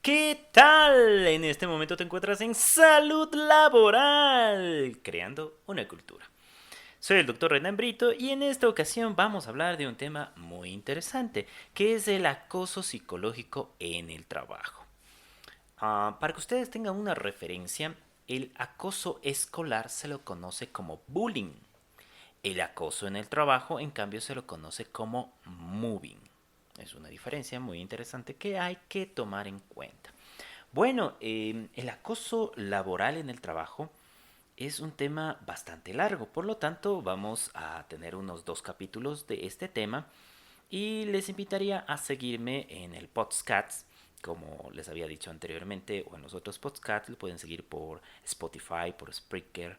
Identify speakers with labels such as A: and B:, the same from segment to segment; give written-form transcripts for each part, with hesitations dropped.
A: ¿Qué tal? En este momento te encuentras en Salud Laboral, creando una cultura. Soy el doctor Renan Brito y en esta ocasión vamos a hablar de un tema muy interesante, que es el acoso psicológico en el trabajo. Para que ustedes tengan una referencia, el acoso escolar se lo conoce como bullying. El acoso en el trabajo, en cambio, se lo conoce como mobbing. Es una diferencia muy interesante que hay que tomar en cuenta. Bueno, el acoso laboral en el trabajo es un tema bastante largo, por lo tanto vamos a tener unos 2 capítulos de este tema y les invitaría a seguirme en el podcast, como les había dicho anteriormente, o en los otros podcasts, lo pueden seguir por Spotify, por Spreaker,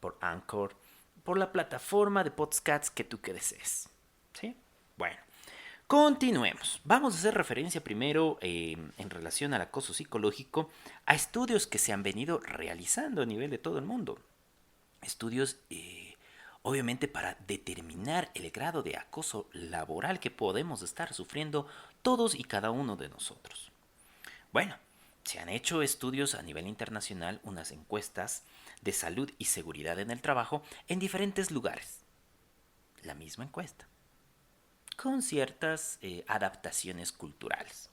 A: por Anchor, por la plataforma de podcasts que tú que desees. ¿Sí? Bueno, continuemos. Vamos a hacer referencia primero en relación al acoso psicológico a estudios que se han venido realizando a nivel de todo el mundo. Estudios obviamente para determinar el grado de acoso laboral que podemos estar sufriendo todos y cada uno de nosotros. Bueno, se han hecho estudios a nivel internacional, unas encuestas de salud y seguridad en el trabajo en diferentes lugares. La misma encuesta con ciertas adaptaciones culturales.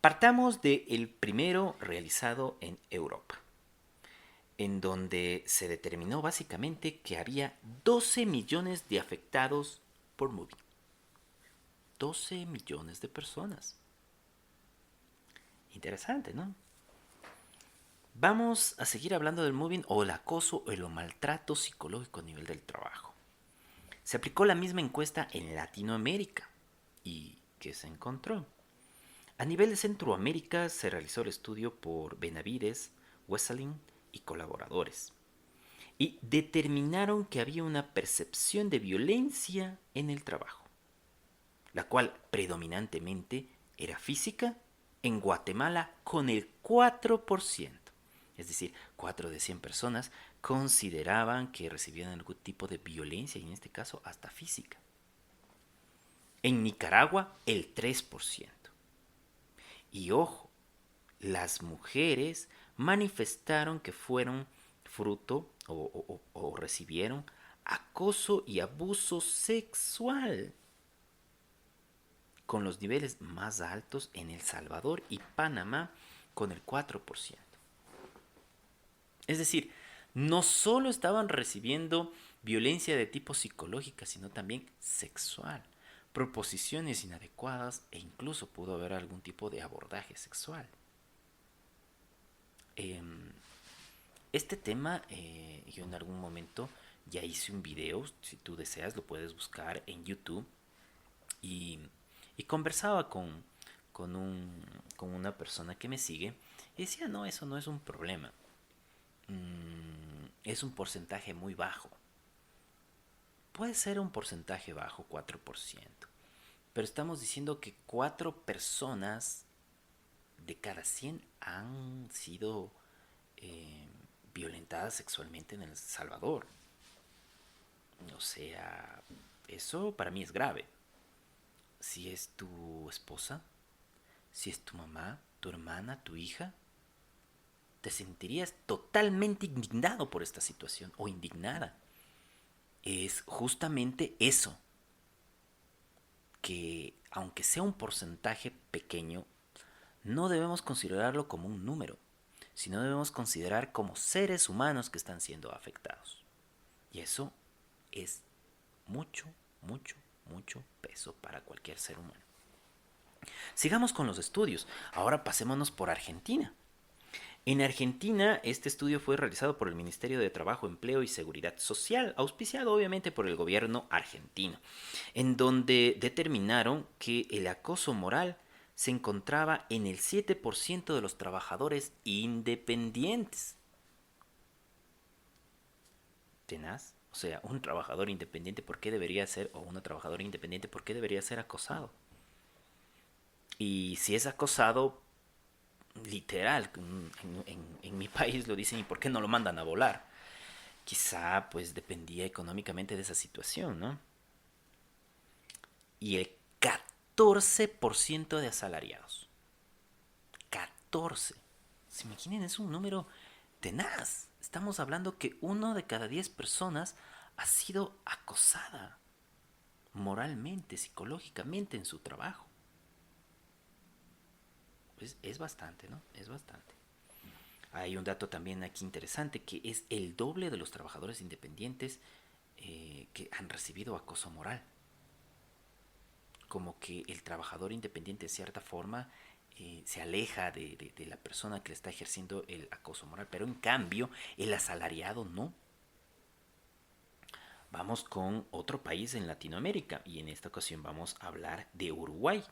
A: Partamos del primero realizado en Europa, en donde se determinó básicamente que había 12 millones de afectados por mobbing. 12 millones de personas. Interesante, ¿no? Vamos a seguir hablando del mobbing o el acoso o el maltrato psicológico a nivel del trabajo. Se aplicó la misma encuesta en Latinoamérica. ¿Y qué se encontró? A nivel de Centroamérica se realizó el estudio por Benavides, Wesseling y colaboradores. Y determinaron que había una percepción de violencia en el trabajo, la cual predominantemente era física en Guatemala con el 4%. Es decir, 4 de 100 personas consideraban que recibían algún tipo de violencia, y en este caso hasta física. En Nicaragua, el 3%. Y ojo, las mujeres manifestaron que fueron fruto o recibieron acoso y abuso sexual con los niveles más altos en El Salvador y Panamá con el 4%. Es decir, no solo estaban recibiendo violencia de tipo psicológica, sino también sexual, proposiciones inadecuadas e incluso pudo haber algún tipo de abordaje sexual. Eh, Este tema yo en algún momento ya hice un video, si tú deseas lo puedes buscar en YouTube y, y conversaba con, un, con una persona que me sigue y decía, no, eso no es un problema, es un porcentaje muy bajo. Puede ser un porcentaje bajo, 4%, pero estamos diciendo que 4 personas de cada 100 han sido eh, violentadas sexualmente en El Salvador. O sea, eso para mí es grave. Si es tu esposa, si es tu mamá, tu hermana, tu hija, te sentirías totalmente indignado por esta situación o indignada. Es justamente eso, que aunque sea un porcentaje pequeño, no debemos considerarlo como un número, sino debemos considerar como seres humanos que están siendo afectados. Y eso es mucho, mucho, mucho peso para cualquier ser humano. Sigamos con los estudios. Ahora pasémonos por Argentina. En Argentina, este estudio fue realizado por el Ministerio de Trabajo, Empleo y Seguridad Social, auspiciado obviamente por el gobierno argentino, en donde determinaron que el acoso moral se encontraba en el 7% de los trabajadores independientes. Tenaz. O sea, un trabajador independiente, ¿por qué debería ser, o una trabajadora independiente, ¿por qué debería ser acosado? Y si es acosado, literal, en mi país lo dicen, ¿y por qué no lo mandan a volar? Quizá pues dependía económicamente de esa situación, ¿no? Y el 14% de asalariados. 14. ¿Se imaginen? Es un número tenaz. Estamos hablando que 1 de cada 10 personas ha sido acosada moralmente, psicológicamente en su trabajo. Es bastante, ¿no? Es bastante. Hay un dato también aquí interesante que es el doble de los trabajadores independientes que han recibido acoso moral. Como que el trabajador independiente de cierta forma se aleja de la persona que le está ejerciendo el acoso moral, pero en cambio el asalariado no. Vamos con otro país en Latinoamérica y en esta ocasión vamos a hablar de Uruguay.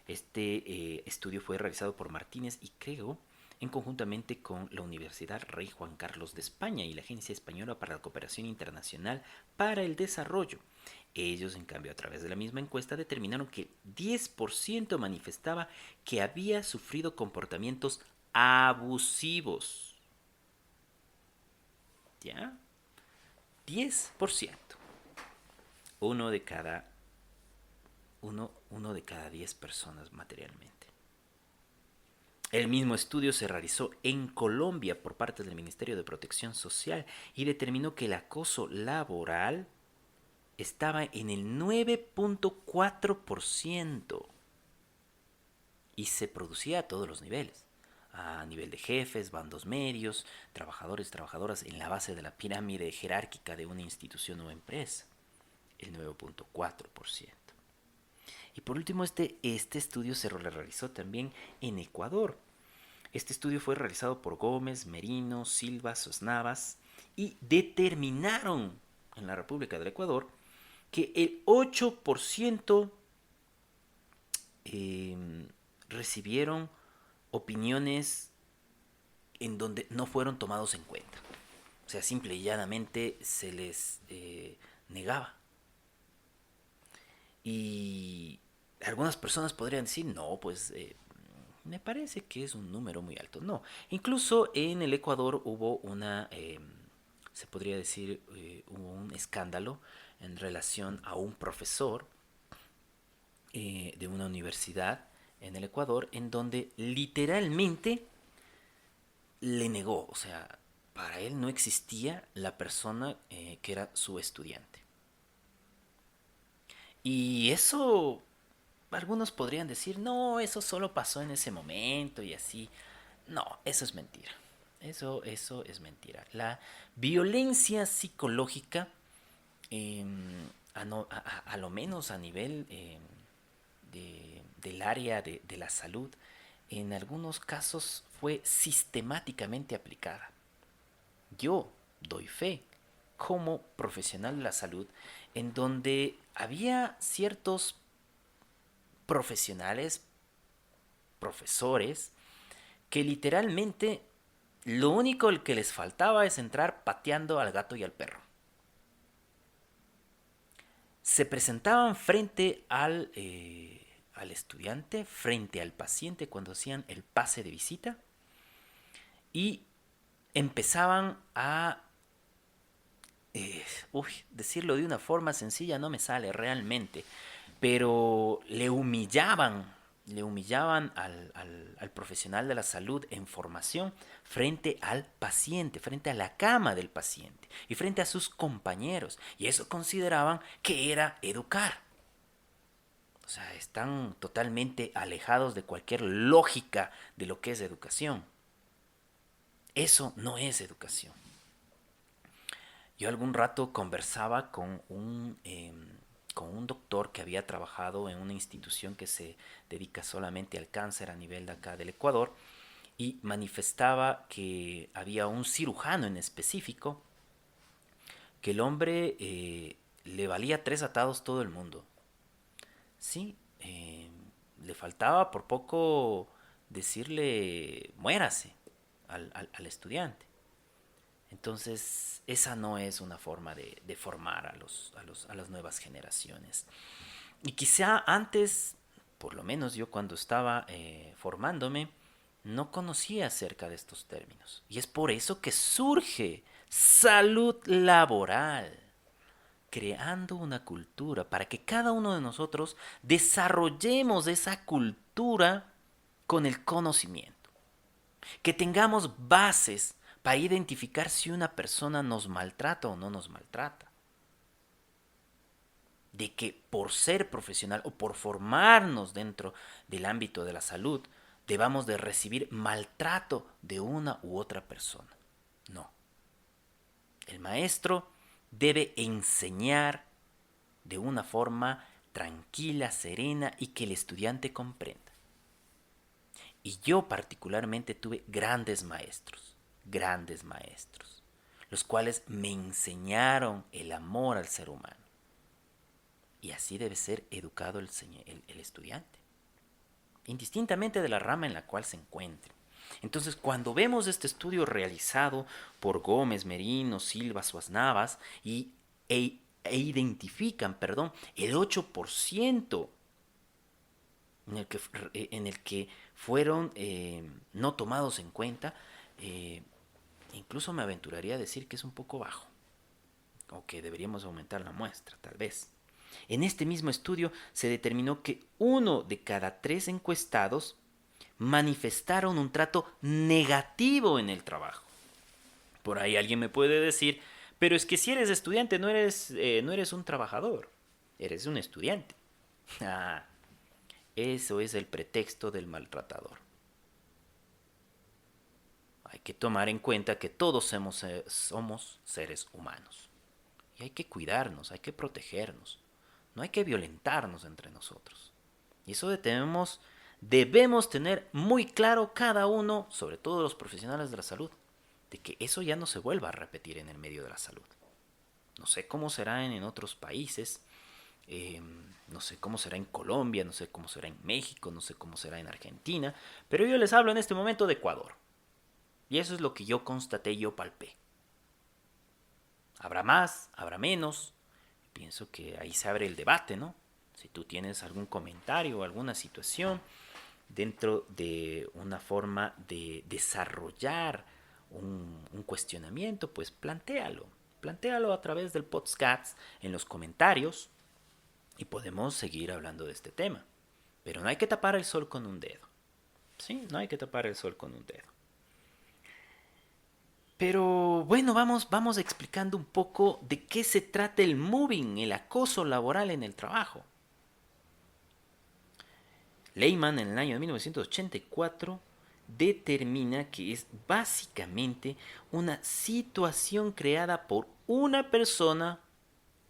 A: Este estudio fue realizado por Martínez y Crego en conjuntamente con la Universidad Rey Juan Carlos de España y la Agencia Española para la Cooperación Internacional para el Desarrollo. Ellos, en cambio, a través de la misma encuesta determinaron que 10% manifestaba que había sufrido comportamientos abusivos. ¿Ya? 10%. Uno de cada 10 personas materialmente. El mismo estudio se realizó en Colombia por parte del Ministerio de Protección Social y determinó que el acoso laboral estaba en el 9.4% y se producía a todos los niveles, a nivel de jefes, bandos medios, trabajadores, trabajadoras en la base de la pirámide jerárquica de una institución o empresa, el 9.4%. Y por último, este estudio se realizó también en Ecuador. Este estudio fue realizado por Gómez, Merino, Silva, Sosnavas y determinaron en la República del Ecuador que el 8% recibieron opiniones en donde no fueron tomados en cuenta. O sea, simple y llanamente se les negaba. Y algunas personas podrían decir, no, pues me parece que es un número muy alto. No, incluso en el Ecuador hubo se podría decir, hubo un escándalo en relación a un profesor de una universidad en el Ecuador en donde literalmente le negó, o sea, para él no existía la persona que era su estudiante. Y eso, algunos podrían decir, no, eso solo pasó en ese momento y así. No, eso es mentira. Eso es mentira. La violencia psicológica, eh, a lo menos a nivel del área de la salud, en algunos casos fue sistemáticamente aplicada. Yo doy fe como profesional de la salud en donde había ciertos profesionales, profesores, que literalmente lo único que les faltaba es entrar pateando al gato y al perro. Se presentaban frente al estudiante, frente al paciente cuando hacían el pase de visita y empezaban a decirlo de una forma sencilla no me sale realmente, pero le humillaban al profesional de la salud en formación frente al paciente, frente a la cama del paciente y frente a sus compañeros. Y eso consideraban que era educar. O sea, están totalmente alejados de cualquier lógica de lo que es educación. Eso no es educación. Yo algún rato conversaba con un doctor que había trabajado en una institución que se dedica solamente al cáncer a nivel de acá del Ecuador y manifestaba que había un cirujano en específico que el hombre le valía 3 atados todo el mundo. Sí, le faltaba por poco decirle muérase al estudiante. Entonces, esa no es una forma de formar a las nuevas generaciones. Y quizá antes, por lo menos yo cuando estaba formándome, no conocía acerca de estos términos. Y es por eso que surge salud laboral, creando una cultura para que cada uno de nosotros desarrollemos esa cultura con el conocimiento. Que tengamos bases para identificar si una persona nos maltrata o no nos maltrata. De que por ser profesional o por formarnos dentro del ámbito de la salud, debamos de recibir maltrato de una u otra persona. No. El maestro debe enseñar de una forma tranquila, serena y que el estudiante comprenda. Y yo particularmente tuve grandes maestros, los cuales me enseñaron el amor al ser humano. Y así debe ser educado el estudiante, indistintamente de la rama en la cual se encuentre. Entonces, cuando vemos este estudio realizado por Gómez, Merino, Silva, Suaz Navas identifican, el 8% en el que fueron no tomados en cuenta, eh, incluso me aventuraría a decir que es un poco bajo, o que deberíamos aumentar la muestra, tal vez. En este mismo estudio se determinó que 1 de cada 3 encuestados manifestaron un trato negativo en el trabajo. Por ahí alguien me puede decir, pero es que si eres estudiante no eres un trabajador, eres un estudiante. Ah, eso es el pretexto del maltratador. Hay que tomar en cuenta que todos somos seres humanos. Y hay que cuidarnos, hay que protegernos. No hay que violentarnos entre nosotros. Y eso debemos tener muy claro cada uno, sobre todo los profesionales de la salud, de que eso ya no se vuelva a repetir en el medio de la salud. No sé cómo será en otros países, no sé cómo será en Colombia, no sé cómo será en México, no sé cómo será en Argentina, pero yo les hablo en este momento de Ecuador. Y eso es lo que yo constaté, yo palpé. Habrá más, habrá menos. Pienso que ahí se abre el debate, ¿no? Si tú tienes algún comentario o alguna situación dentro de una forma de desarrollar un cuestionamiento, pues plantéalo. Plantéalo a través del podcast en los comentarios y podemos seguir hablando de este tema. Pero no hay que tapar el sol con un dedo. Sí, no hay que tapar el sol con un dedo. Pero bueno, vamos explicando un poco de qué se trata el mobbing, el acoso laboral en el trabajo. Lehman en el año de 1984 determina que es básicamente una situación creada por una persona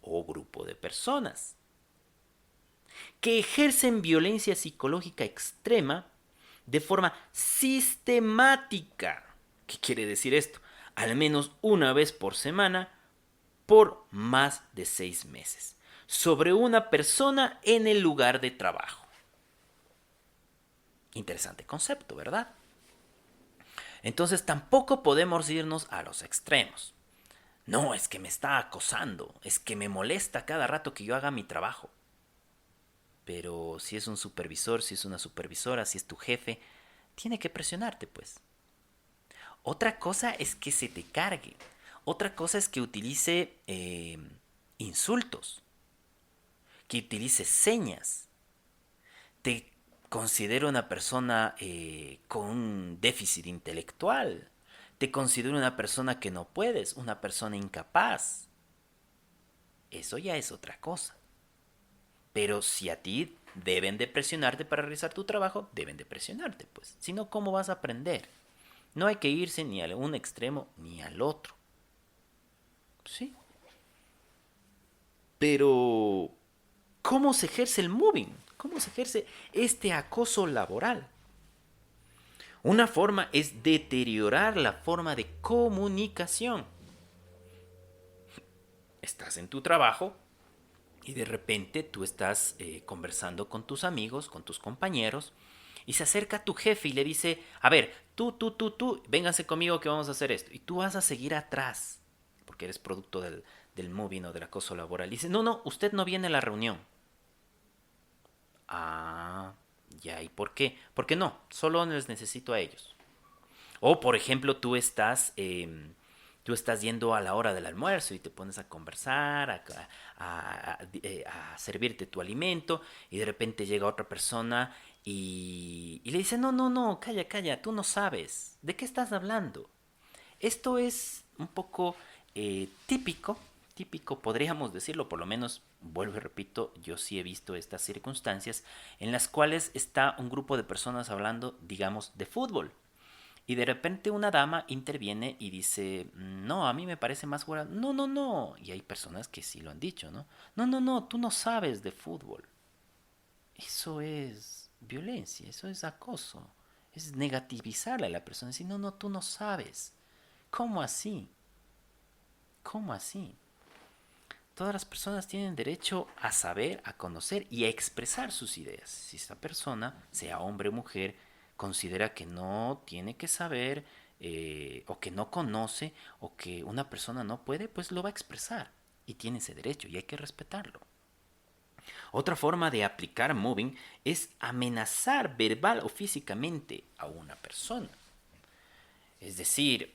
A: o grupo de personas que ejercen violencia psicológica extrema de forma sistemática. ¿Qué quiere decir esto? Al menos una vez por semana por más de 6 meses sobre una persona en el lugar de trabajo. Interesante concepto, ¿verdad? Entonces tampoco podemos irnos a los extremos. No, es que me está acosando, es que me molesta cada rato que yo haga mi trabajo. Pero si es un supervisor, si es una supervisora, si es tu jefe, tiene que presionarte, pues. Otra cosa es que se te cargue. Otra cosa es que utilice insultos, que utilice señas. Te considero una persona con un déficit intelectual. Te considero una persona que no puedes, una persona incapaz. Eso ya es otra cosa. Pero si a ti deben de presionarte para realizar tu trabajo, deben de presionarte, pues. Si no, ¿cómo vas a aprender? No hay que irse ni a un extremo ni al otro. Sí. Pero, ¿cómo se ejerce el mobbing? ¿Cómo se ejerce este acoso laboral? Una forma es deteriorar la forma de comunicación. Estás en tu trabajo y de repente tú estás conversando con tus amigos, con tus compañeros, y se acerca tu jefe y le dice, a ver, tú, vénganse conmigo que vamos a hacer esto. Y tú vas a seguir atrás, porque eres producto del mobbing o del acoso laboral. Y dice, no, usted no viene a la reunión. Ah, ya, ¿y por qué? Porque no, solo les necesito a ellos. O, por ejemplo, tú estás yendo a la hora del almuerzo y te pones a conversar, a servirte tu alimento y de repente llega otra persona Y le dice, no, no, no, calla, calla, tú no sabes. ¿De qué estás hablando? Esto es un poco típico, típico, podríamos decirlo, por lo menos, vuelvo y repito, yo sí he visto estas circunstancias en las cuales está un grupo de personas hablando, digamos, de fútbol. Y de repente una dama interviene y dice, no, a mí me parece más fuera. No, no, no. Y hay personas que sí lo han dicho, ¿no? No, no, no, tú no sabes de fútbol. Eso es violencia, eso es acoso. Es negativizarle a la persona. Decir, no, no, tú no sabes. ¿Cómo así? ¿Cómo así? Todas las personas tienen derecho a saber, a conocer y a expresar sus ideas. Si esta persona, sea hombre o mujer, considera que no tiene que saber o que no conoce o que una persona no puede, pues lo va a expresar. Y tiene ese derecho y hay que respetarlo. Otra forma de aplicar mobbing es amenazar verbal o físicamente a una persona. Es decir,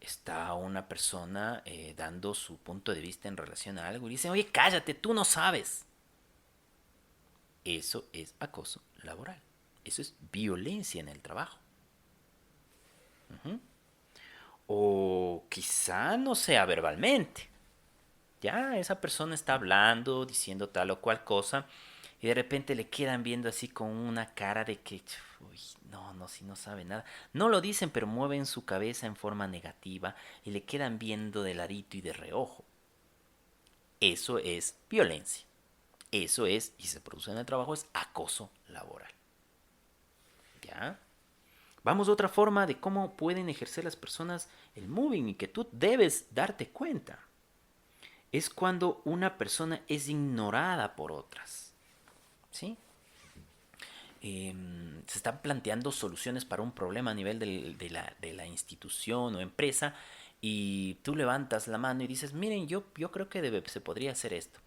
A: está una persona dando su punto de vista en relación a algo y dice, oye, cállate, tú no sabes. Eso es acoso laboral. Eso es violencia en el trabajo. O quizá no sea verbalmente. Ya esa persona está hablando, diciendo tal o cual cosa, y de repente le quedan viendo así con una cara de que, uy, no, no, si no sabe nada. No lo dicen, pero mueven su cabeza en forma negativa y le quedan viendo de ladito y de reojo. Eso es violencia. Eso es, y se produce en el trabajo, es acoso laboral. ¿Ya? Vamos a otra forma de cómo pueden ejercer las personas el moving y que tú debes darte cuenta. Es cuando una persona es ignorada por otras. ¿Sí? Se están planteando soluciones para un problema a nivel de la institución o empresa y tú levantas la mano y dices, miren, yo creo que se podría hacer esto.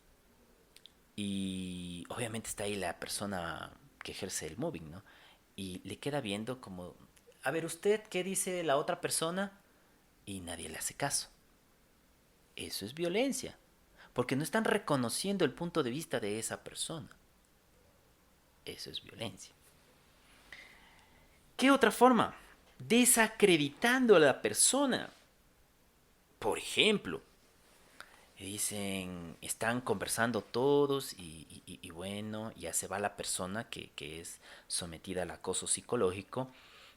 A: Y obviamente está ahí la persona que ejerce el moving, ¿no? Y le queda viendo como, a ver, ¿usted qué dice la otra persona? Y nadie le hace caso. Eso es violencia, porque no están reconociendo el punto de vista de esa persona. Eso es violencia. ¿Qué otra forma? Desacreditando a la persona. Por ejemplo, dicen, están conversando todos y bueno, ya se va la persona que es sometida al acoso psicológico.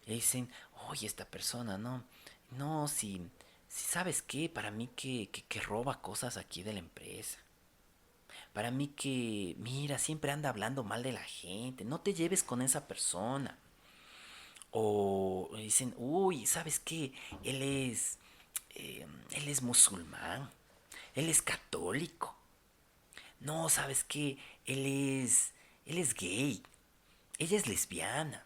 A: Y dicen, oye, esta persona, no, no, si sabes qué, para mí que roba cosas aquí de la empresa. Para mí que, mira, siempre anda hablando mal de la gente, no te lleves con esa persona. O dicen, uy, ¿sabes qué? Él es, él es musulmán, él es católico. No, ¿sabes qué? Él es gay, ella es lesbiana.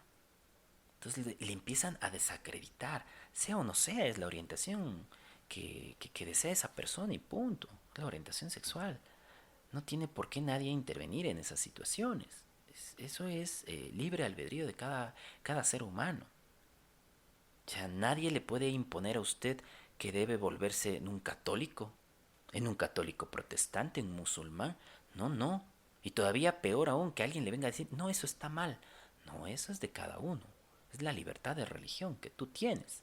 A: Entonces le empiezan a desacreditar, sea o no sea, es la orientación que desea esa persona y punto. La orientación sexual. No tiene por qué nadie intervenir en esas situaciones. Eso es libre albedrío de cada ser humano. O sea, nadie le puede imponer a usted que debe volverse en un católico protestante, en un musulmán. No, no. Y todavía peor aún, que alguien le venga a decir, no, eso está mal. No, eso es de cada uno. Es la libertad de religión que tú tienes.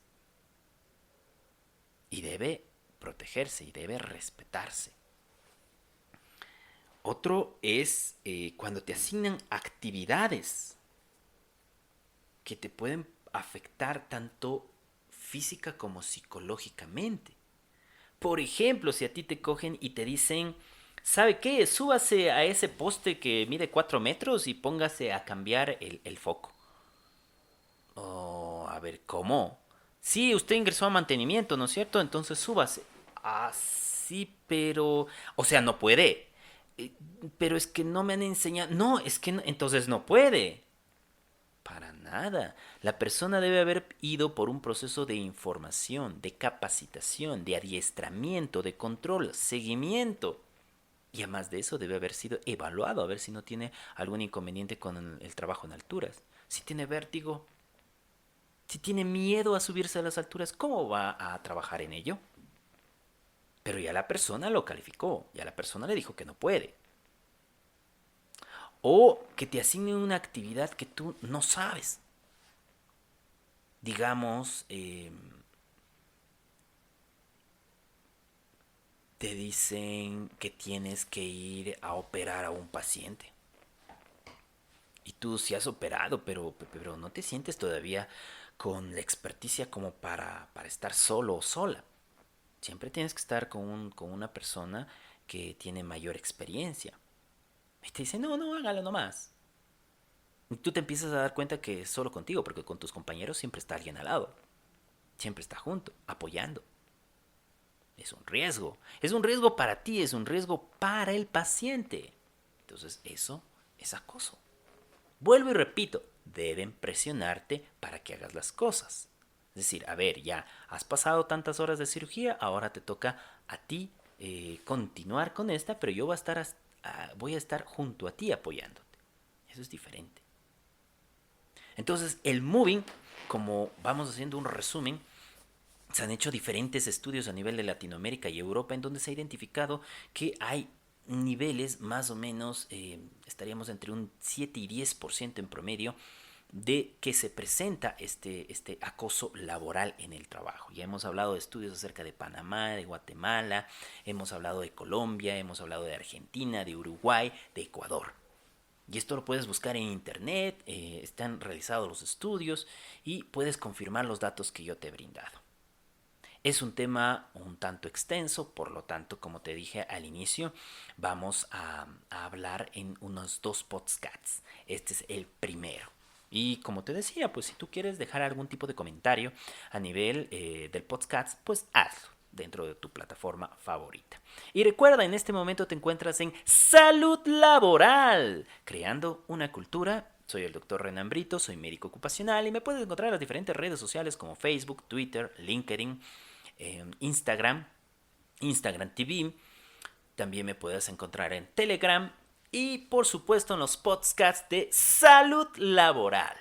A: Y debe protegerse y debe respetarse. Otro es cuando te asignan actividades que te pueden afectar tanto física como psicológicamente. Por ejemplo, si a ti te cogen y te dicen, ¿sabe qué? Súbase a ese poste que mide 4 metros y póngase a cambiar el foco. Oh, a ver, ¿cómo? Sí, usted ingresó a mantenimiento, ¿no es cierto? Entonces súbase. Ah, sí, pero... O sea, no puede. Eh, Pero es que no me han enseñado... No, es que entonces no puede. Para nada. La persona debe haber ido por un proceso de información, de capacitación, de adiestramiento, de control, seguimiento. Y además de eso debe haber sido evaluado a ver si no tiene algún inconveniente con el trabajo en alturas. Si tiene vértigo, si tiene miedo a subirse a las alturas, ¿cómo va a trabajar en ello? Pero ya la persona lo calificó, ya la persona le dijo que no puede. o que te asignen una actividad que tú no sabes. Digamos, te dicen que tienes que ir a operar a un paciente. Y tú sí has operado, pero no te sientes todavía con la experticia como para estar solo o sola. Siempre tienes que estar con una persona que tiene mayor experiencia. Y te dice, no, no, hágalo nomás. Y tú te empiezas a dar cuenta que es solo contigo, porque con tus compañeros siempre está alguien al lado. Siempre está junto, apoyando. Es un riesgo. Es un riesgo para ti, es un riesgo para el paciente. Entonces eso es acoso. Vuelvo y repito, deben presionarte para que hagas las cosas. Es decir, a ver, ya has pasado tantas horas de cirugía, ahora te toca a ti continuar con esta, pero yo voy a estar junto a ti apoyándote. Eso es diferente. Entonces, el moving, como vamos haciendo un resumen, se han hecho diferentes estudios a nivel de Latinoamérica y Europa en donde se ha identificado que hay niveles más o menos, estaríamos entre un 7 y 10% en promedio de que se presenta este acoso laboral en el trabajo. Ya hemos hablado de estudios acerca de Panamá, de Guatemala, hemos hablado de Colombia, hemos hablado de Argentina, de Uruguay, de Ecuador. Y esto lo puedes buscar en internet, están realizados los estudios y puedes confirmar los datos que yo te he brindado. Es un tema un tanto extenso, por lo tanto, como te dije al inicio, vamos a hablar en unos 2 podcasts. Este es el primero. Y como te decía, pues si tú quieres dejar algún tipo de comentario a nivel del podcast, pues hazlo dentro de tu plataforma favorita. Y recuerda, en este momento te encuentras en Salud Laboral, creando una cultura. Soy el doctor Renan Brito, soy médico ocupacional y me puedes encontrar en las diferentes redes sociales como Facebook, Twitter, LinkedIn, Instagram, Instagram TV. También me puedes encontrar en Telegram y por supuesto en los podcasts de Salud Laboral.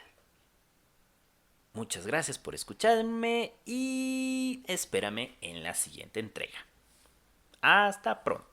A: Muchas gracias por escucharme y espérame en la siguiente entrega. Hasta pronto.